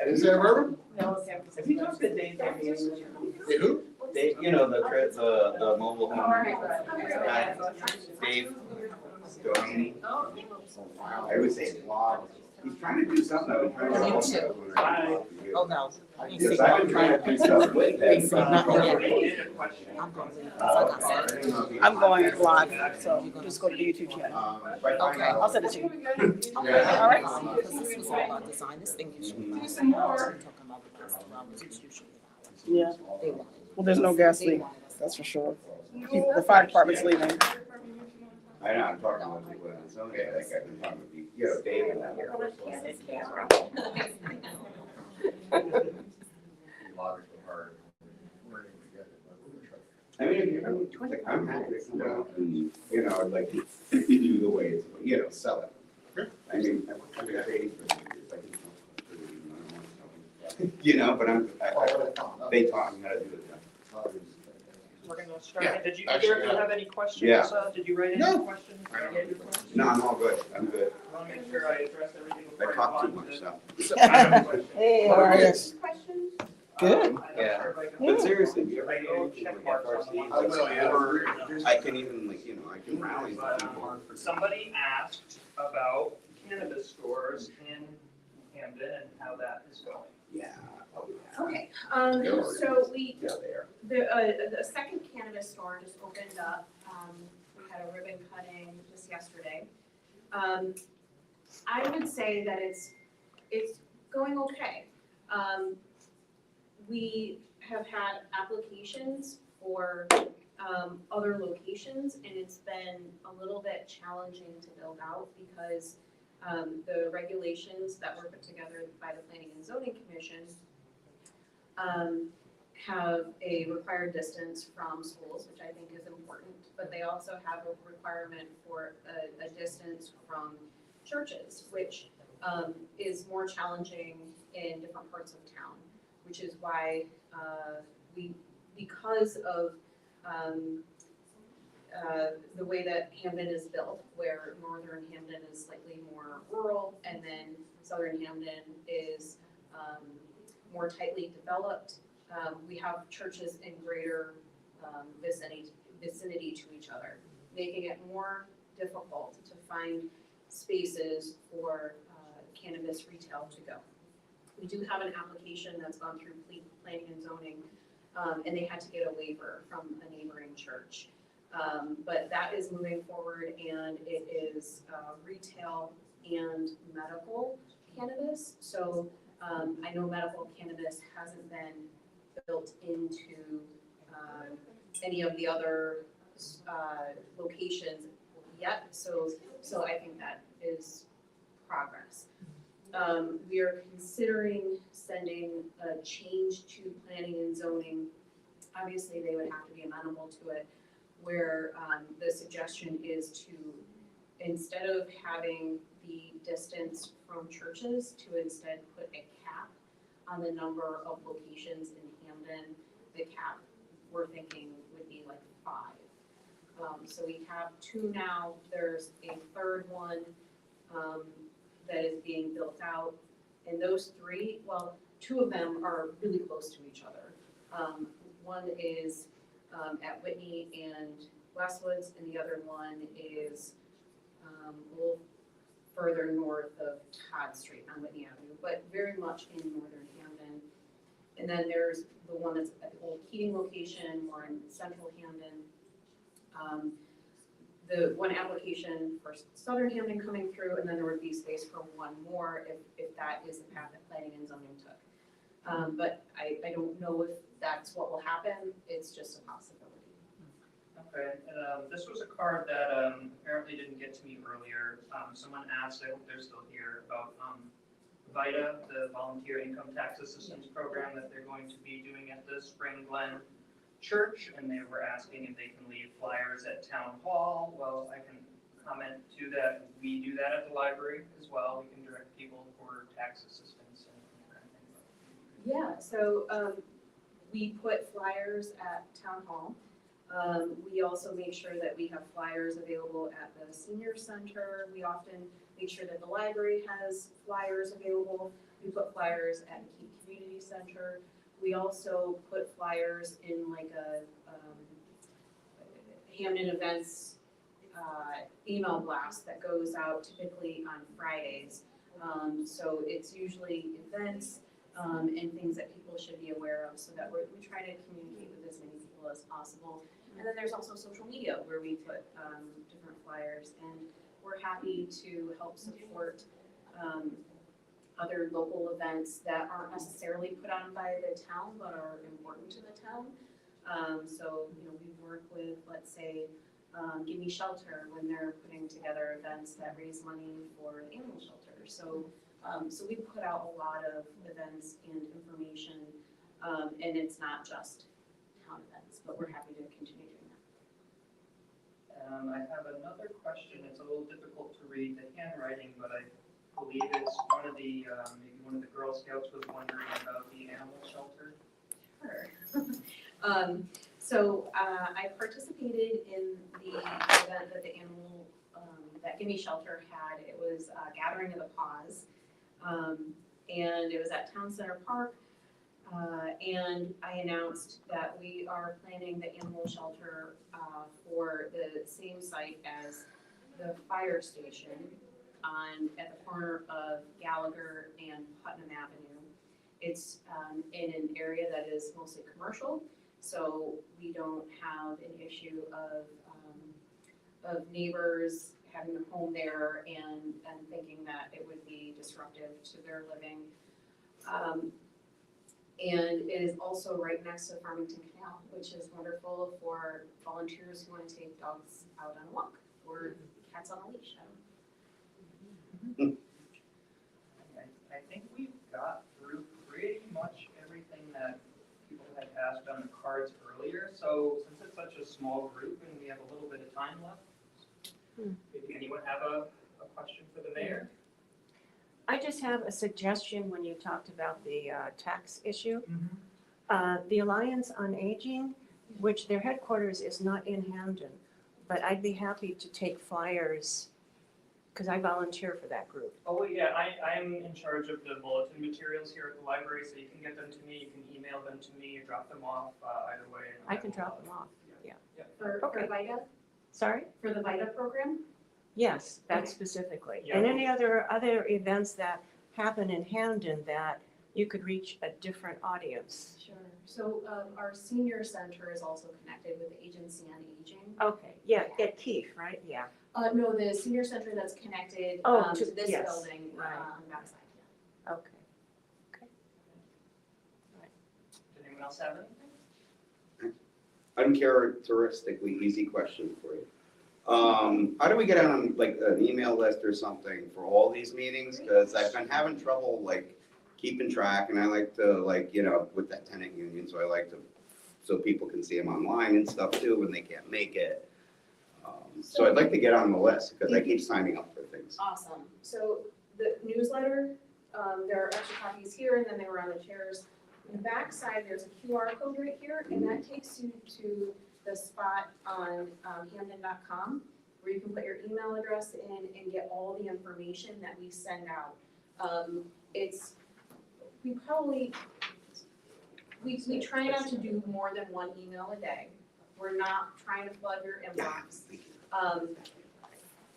Is that Bourbon? No, San Francisco. Have you talked to Dave? Hey, who? Dave, you know, the mobile home guy, Dave Doheny. I would say vlog. He's trying to do something. I've been trying to. You too. Oh, no. Because I've been trying to do stuff with them. I'm going to leave. I'm going live, so just go to the YouTube channel. Okay. I'll send it to you. Okay. All right. Because this was all about design. This thing you should be talking about the last 2 hours. It's usually an hour. Yeah. They want it. Well, there's no gas leak, that's for sure. The fire department's leaving. I know, I'm talking with people, and some guy, like, I've been talking with, you know, Dave and that. I mean, if you, like, I'm happy to come out and, you know, I'd like to do the way it's, you know, sell it. I mean, I've been trading for years, I can, you know, but they taught me how to do it. We're gonna start. Yeah, Did you actually, have any questions? Yeah. Did you write any No. questions? No, I'm all good, I'm good. I want to make sure I address everything. I talk too much, so. I have a question. Hey, how are you? Good. Yeah, but seriously, if you ever go check FRC, I can even, like, you know, I can rally people. Somebody asked about cannabis stores in Hamden and how that is going. Yeah. Okay, so we, Yeah, they are. the second cannabis store just opened up. We had a ribbon cutting just yesterday. I would say that it's going okay. We have had applications for other locations, and it's been a little bit challenging to build out because the regulations that were put together by the Planning and Zoning Commission have a required distance from schools, which I think is important, but they also have a requirement for a distance from churches, which is more challenging in different parts of town, which is why because of the way that Hamden is built, where northern Hamden is slightly more rural, and then southern Hamden is more tightly developed. We have churches in greater vicinity to each other, making it more difficult to find spaces for cannabis retail to go. We do have an application that's gone through planning and zoning, and they had to get a waiver from a neighboring church. But that is moving forward, and it is retail and medical cannabis. So I know medical cannabis hasn't been built into any of the other locations yet. So I think that is progress. We are considering sending a change to planning and zoning. Obviously, they would have to be amenable to it, where the suggestion is to, instead of having the distance from churches, to instead put a cap on the number of locations in Hamden. The cap, we're thinking, would be like 5. So we have 2 now. There's a third one that is being built out. And those 3, well, 2 of them are really close to each other. One is at Whitney and Westwoods, and the other one is a little further north of Todd Street on Whitney Avenue, but very much in northern Hamden. And then there's the one that's at the old Keating location, more in central Hamden. The one application for southern Hamden coming through, and then there would be space for 1 more if that is the path that planning and zoning took. But I don't know if that's what will happen. It's just a possibility. Okay, and this was a card that apparently didn't get to me earlier. Someone asked, I hope they're still here, about VITA, the Volunteer Income Tax Assistance Program that they're going to be doing at the Spring Glen Church, and they were asking if they can leave flyers at Town Hall. Well, I can comment to that. We do that at the library as well. We can direct people for tax assistance and that kind of thing. Yeah, so we put flyers at Town Hall. We also make sure that we have flyers available at the senior center. We often make sure that the library has flyers available. We put flyers at the Keep Community Center. We also put flyers in like a Hamden events email blast that goes out typically on Fridays. So it's usually events and things that people should be aware of so that we try to communicate with as many people as possible. And then there's also social media where we put different flyers, and we're happy to help support other local events that aren't necessarily put on by the town but are important to the town. So, you know, we work with, let's say, Give Me Shelter when they're putting together events that raise money for the animal shelter. So, so we put out a lot of events and information, and it's not just town events, but we're happy to continue doing that. I have another question. It's a little difficult to read the handwriting, but I believe it's one of the, maybe one of the Girl Scouts was wondering about the animal shelter. Sure. So I participated in the event that the animal, that Gimme Shelter had. It was Gathering of the Paws, and it was at Town Center Park. And I announced that we are planning the animal shelter for the same site as the fire station at the corner of Gallagher and Putnam Avenue. It's in an area that is mostly commercial, so we don't have an issue of neighbors having a home there and thinking that it would be disruptive to their living. And it is also right next to Farmington Canal, which is wonderful for volunteers who want to take dogs out on a walk or cats on a leash. I think we've got through pretty much everything that people had asked on the cards earlier. So since it's such a small group and we have a little bit of time left, maybe anyone have a question for the mayor? I just have a suggestion when you talked about the tax issue. The Alliance on Aging, which their headquarters is not in Hamden, but I'd be happy to take flyers because I volunteer for that group. Oh, yeah, I'm in charge of the bulletin materials here at the library, so you can get them to me, you can email them to me, or drop them off, either way. I can drop them off. For Okay. VITA, Sorry? for the VITA program? Yes, that Okay. specifically. Yeah. And any other events that happen in Hamden that you could reach a different audience. Sure. So our senior center is also connected with the Agency on Aging. Okay, yeah, at Keefe, right? Yeah. No, the senior center that's connected to this yes, building right. on the backside. Yeah. Okay. Did anyone else have anything? Uncharacteristically easy question for you. How do we get on like an email list or something for all these meetings? Because I've been having trouble like keeping track, and I like to with that tenant union, so I like to, so people can see them online and stuff too when they can't make it. So I'd like to get on the list because I keep signing up for things. Awesome. So the newsletter, there are extra copies here, and then they were on the chairs. On the back side, there's a QR code right here, and that takes you to the spot on Hamden.com where you can put your email address in and get all the information that we send out. We try not to do more than one email a day. We're not trying to flood your inbox.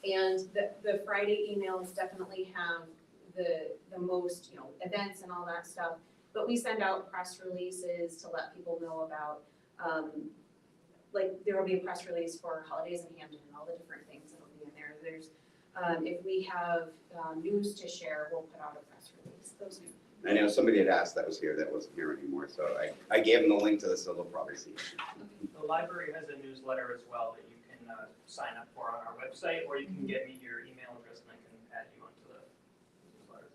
And the Friday emails definitely have the most, events and all that stuff. But we send out press releases to let people know about, like there will be a press release for holidays in Hamden and all the different things that will be in there. There's, if we have news to share, we'll put out a press release. Those are. I know somebody had asked that was here that wasn't here anymore, so I gave them the link to this, so they'll probably see it. The library has a newsletter as well that you can sign up for on our website, or you can get me your email address and I can add you onto the newsletter.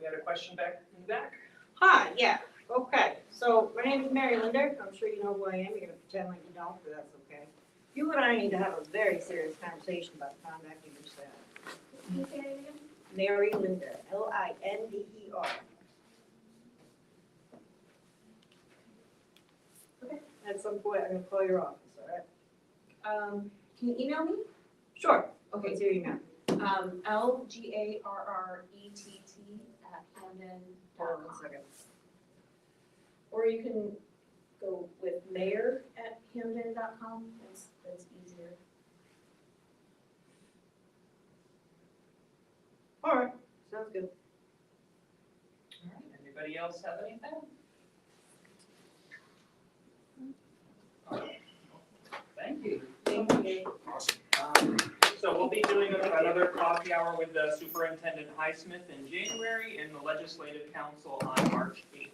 We had a question back in the back. Hi, yeah, okay, so my name is Mary Linda, I'm sure you know who I am, you're gonna pretend like you don't, but that's okay. You and I need to have a very serious conversation about the conduct of your staff. Can you say that again? Mary Linda, Linder. Okay. At some point, I'm gonna call your office, Can you email me? Sure. Okay, What's your email? LGARRETT@hamden.com. Hold on 1 second. Or you can go with mayor@hamden.com, that's easier. All right, sounds good. All right, anybody else have anything? All right. Thank you. Thank you. So we'll be doing another coffee hour with the Superintendent Highsmith in January and the Legislative Council on March 8th.